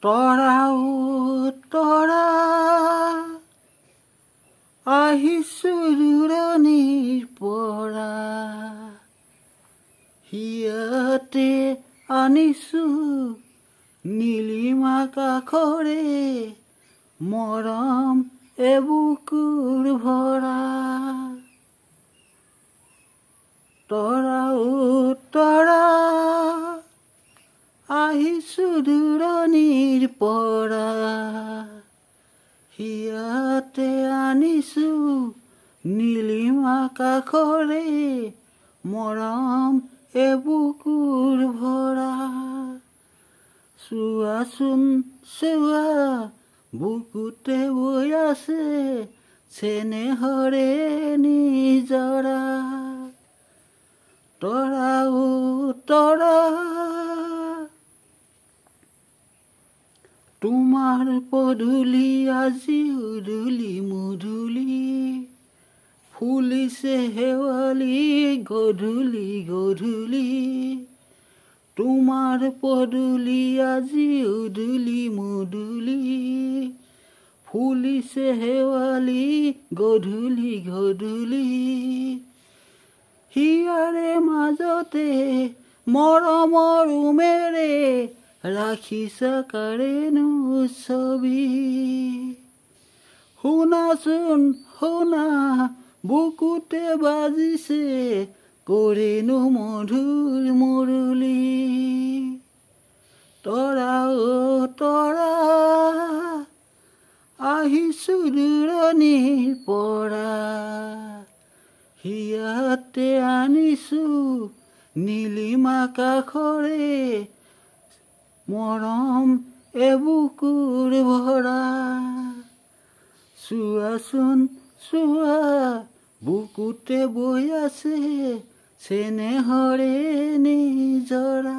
তৰা তৰা আহিছো দূৰণিৰ পৰা, হিয়াতে আনিছো নীলিমা কাষৰে মৰম এবুকুৰ ভৰা। তৰা তৰা আহিছো দূৰণিৰ পৰা, হিয়াতে আনিছো নীলিমা কাষৰে মৰম এবুকুৰ ভৰা। চোৱাচোন চোৱা বুকুতে বৈ আছে চেনেহৰে নিজৰা। তৰা তৰা তোমাৰ পদূলি আজি উদুলি মুদুলি, ফুলিছে শেৱালি গধূলি গধূলি। তোমাৰ পদূলি আজি উদুলি মুদুলি, ফুলিছে শেৱালি গধূলি গধূলি। হিয়াৰে মাজতে মৰমৰ উমেৰে ৰাখিছা কাৰেনো ছবি। শুনাচোন শুনা বুকুতে বাজিছে কৰেনো মধুৰ মুৰলী। তৰা তৰা আহিছো দূৰণিৰ পৰা, হিয়াতে আনিছো নীলিমা কাষৰে মৰম এবুকুৰ ভৰা। চোৱাচোন চোৱা বুকুতে বৈ আছে চেনেহৰে নিজৰা।